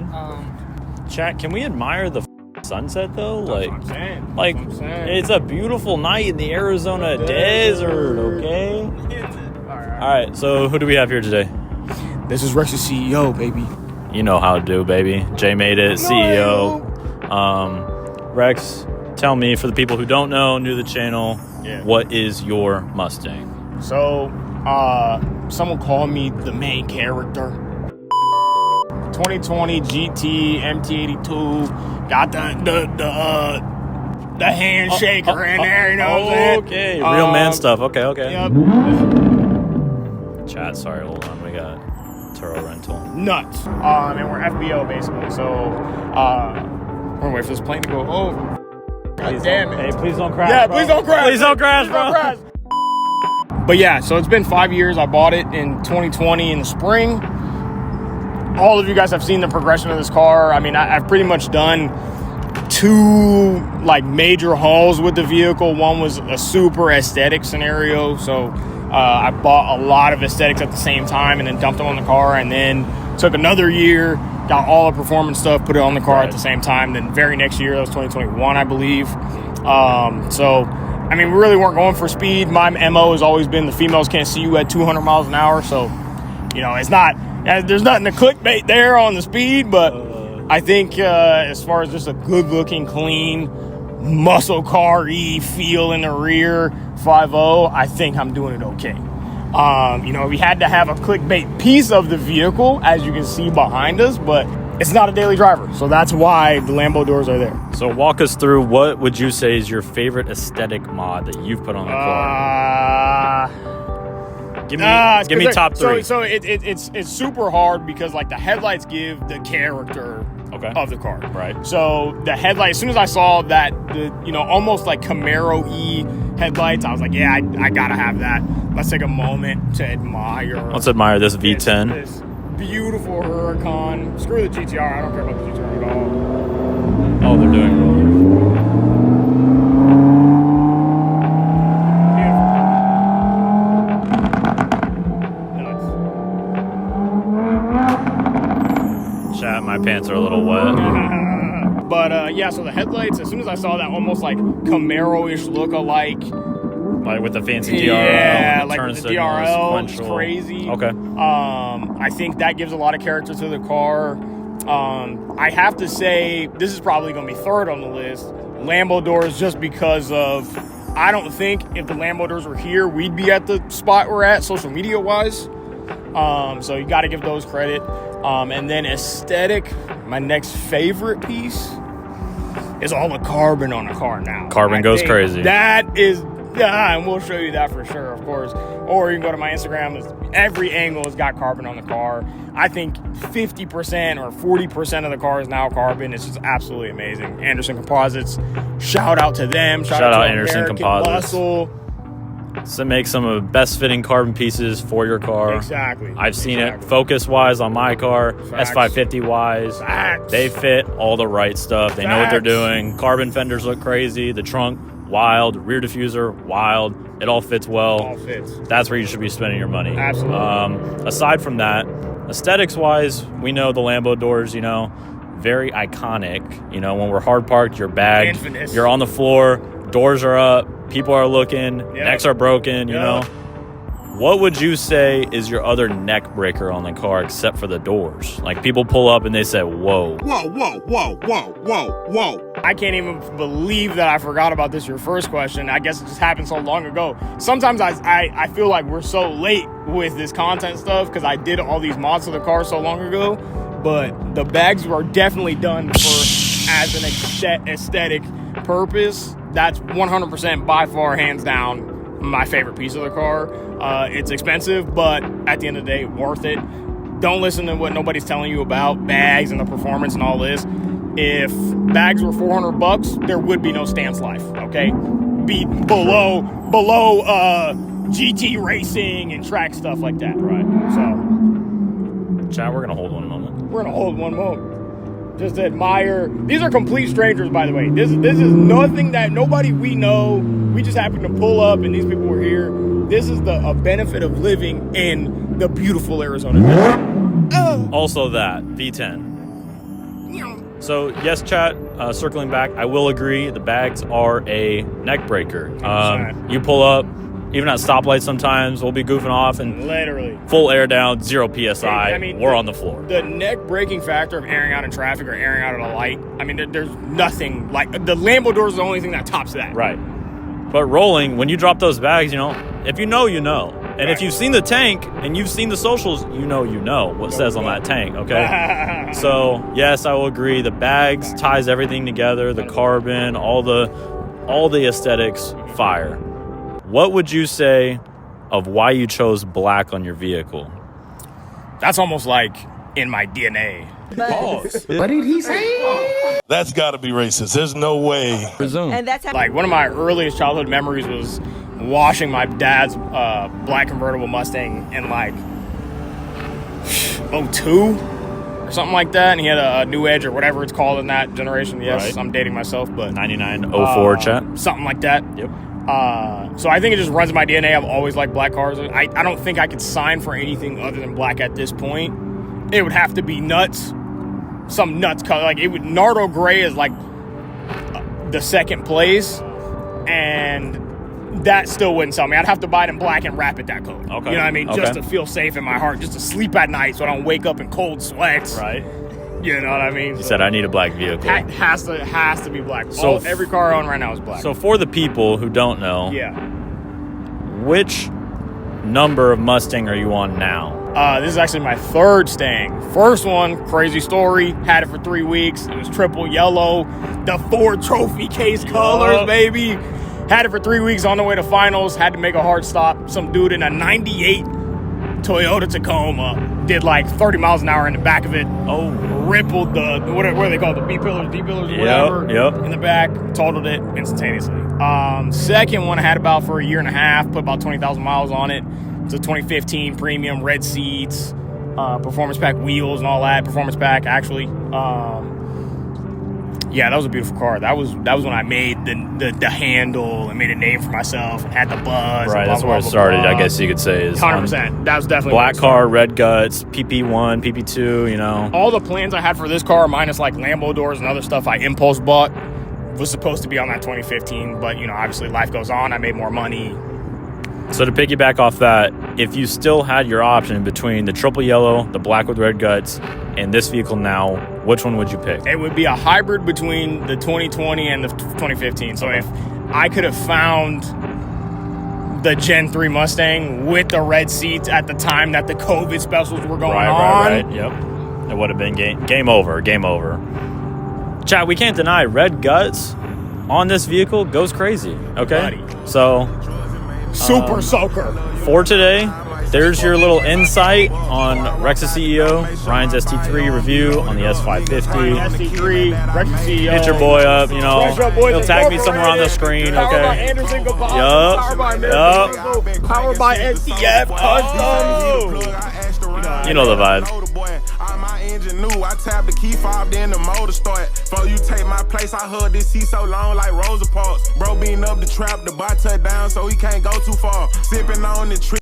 good. Chat, can we admire the sunset though? That's what I'm saying. Like it's a beautiful night in the Arizona desert. Okay. All right. So who do we have here today? This is Rex's CEO, baby. You know how to do, baby. Jay made it, CEO. Rex, tell me, for the people who don't know, new to the channel, what is your Mustang? So, someone called me the main character. 2020 GT MT82. Got the handshaker in there, you know what I'm saying? Okay, real man stuff. Okay. Yep. Chat, sorry, hold on. We got Turo rental. Nuts. And we're FBO basically. So, we're gonna wait for this plane to go over. God damn it. Hey, please don't crash. Yeah, bro. please don't crash. Please don't crash, bro. But yeah, so it's been 5 years. I bought it in 2020 in the spring. All of you guys have seen the progression of this car. I mean, I've pretty much done 2 like major hauls with the vehicle. One was a super aesthetic scenario. So I bought a lot of aesthetics at the same time and then dumped them on the car, and then took another year, got all the performance stuff, put it on the car at the same time. Then very next year, that was 2021, I believe. So, I mean, we really weren't going for speed. My MO has always been the females can't see you at 200 miles an hour. So, you know, it's not, there's nothing to clickbait there on the speed, but I think as far as just a good looking, clean, muscle car-y feel in the rear 5.0, I think I'm doing it okay. You know, we had to have a clickbait piece of the vehicle, as you can see behind us, but it's not a daily driver, so that's why the Lambo doors are there. So walk us through, what would you say is your favorite aesthetic mod that you've put on the car? Give me top 3. So it's super hard because like the headlights give the character of the car. Right. So the headlight, as soon as I saw that, almost like Camaro-y headlights, I was like, yeah, I gotta have that. Let's take a moment to admire. Let's admire this V10. This beautiful Huracan. Screw the GTR. I don't care about the GTR at all. Oh, they're doing really. Chat, my pants are a little wet. But yeah, so the headlights, as soon as I saw that almost like Camaro-ish look-alike, like with the fancy DRL, yeah, like with the DRL, it's crazy. Okay. I think that gives a lot of character to the car. I have to say, this is probably going to be third on the list, Lambo doors, just because of, I don't think if the Lambo doors were here, we'd be at the spot we're at social media-wise. So you got to give those credit. And then aesthetic, my next favorite piece is all the carbon on the car now. Carbon goes crazy. That is, and we'll show you that for sure, of course. Or you can go to my Instagram. Every angle has got carbon on the car. I think 50% or 40% of the car is now carbon. It's just absolutely amazing. Anderson Composites, shout out to them. Shout out to Anderson American Composites. Muscle. So make some of the best fitting carbon pieces for your car. Exactly. I've seen it focus wise on my car, S550 wise. They fit all the right stuff. They know what they're doing. Carbon fenders look crazy. The trunk, wild. Rear diffuser, wild. It all fits well. All fits. That's where you should be spending your money. Absolutely. Aside from that, aesthetics wise, we know the Lambo doors, very iconic. When we're hard parked, you're bagged. Infamous. You're on the floor. Doors are up. People are looking. Necks are broken, you know. What would you say is your other neck breaker on the car except for the doors? Like, people pull up and they say, whoa. Whoa, whoa, whoa, whoa, whoa, whoa. I can't even believe that I forgot about this, your first question. I guess it just happened so long ago. Sometimes I feel like we're so late with this content stuff because I did all these mods to the car so long ago. But the bags were definitely done as an aesthetic purpose. That's 100% by far, hands down, my favorite piece of the car. It's expensive, but at the end of the day, worth it. Don't listen to what nobody's telling you about bags and the performance and all this. If bags were $400, there would be no stance life, okay? Be below GT racing and track stuff like that, right? So, chat, we're gonna hold one moment. We're gonna hold one moment. Just to admire. These are complete strangers, by the way. This is nothing that nobody we know. We just happened to pull up, and these people were here. This is a benefit of living in the beautiful Arizona desert. Also, that V10. So, yes, chat, circling back, I will agree. The bags are a neck breaker. You pull up, even at stoplights sometimes, we'll be goofing off and literally full air down, 0 PSI, we're on the floor. The neck breaking factor of airing out in traffic or airing out at a light, I mean, there's nothing like the Lambo door is the only thing that tops that. Right. But rolling, when you drop those bags, if you know, you know. And if you've seen the tank and you've seen the socials, you know what says on that tank, okay? So, yes, I will agree. The bags ties everything together, the carbon, all the aesthetics, fire. What would you say of why you chose black on your vehicle? That's almost like in my DNA. Pause. What did he say? That's got to be racist. There's no way. Presume. And that's how Like one of my earliest childhood memories was washing my dad's black convertible Mustang in like 02 or something like that, and he had a New Edge or whatever it's called in that generation. Yes, Right. I'm dating myself, but 9904 chat. something like that. Yep. So I think it just runs in my DNA. I've always liked black cars. I don't think I could sign for anything other than black at this point. It would have to be nuts, some nuts color. Like Nardo Gray is like the second place, and that still wouldn't sell me. I'd have to buy it in black and wrap it that color. Okay. You know what I mean? Okay. Just to feel safe in my heart, just to sleep at night so I don't wake up in cold sweats. Right. You know what I mean? You said I need a black vehicle. Has to be black. So Every car I own right now is black. So for the people who don't know, yeah. which number of Mustang are you on now? This is actually my third Stang. First one, crazy story. Had it for 3 weeks. It was triple yellow. The Ford trophy case colors, baby. Had it for 3 weeks on the way to finals. Had to make a hard stop. Some dude in a 98 Toyota Tacoma did like 30 miles an hour in the back of it. Oh. Rippled the, what are they called? The B-pillars, D-pillars, whatever. Yep. In the back. Totaled it instantaneously. Second one I had about for a year and a half. Put about 20,000 miles on it. It's a 2015 premium, red seats, performance pack wheels and all that. Performance pack, actually. Yeah, that was a beautiful car. That was when I made the handle and made a name for myself and had the buzz. Right, and that's blah, where it blah, started, blah. I guess you could say. Is 100%. That was definitely black where it car, started. red guts, PP1, PP2, All the plans I had for this car, minus like Lambo doors and other stuff I impulse bought, was supposed to be on that 2015. But, obviously life goes on. I made more money. So to piggyback off that, if you still had your option between the triple yellow, the black with red guts, and this vehicle now, which one would you pick? It would be a hybrid between the 2020 and the 2015. So if I could have found the Gen 3 Mustang with the red seats at the time that the COVID specials were going on. Right. Yep. It would have been game over. Chat, we can't deny red guts on this vehicle goes crazy. Okay? Buddy. So Super soaker. for today, there's your little insight on Rex's CEO, Ryan's ST3 review on the S550. ST3, Rex CEO. Hit your boy up, Fresh up, boys. He'll tag me somewhere on the screen, Powered by okay? Anderson Gabon. Yup. Powered by Yup. American. Powered by STF Custom. You know the vibe. My engine new, I tap the key fob, then the motor start. Before you take my place, I heard this seat so long like Rosa Parks. Bro beating up the trap, the bar touch down so he can't go too far. Sipping on the tree.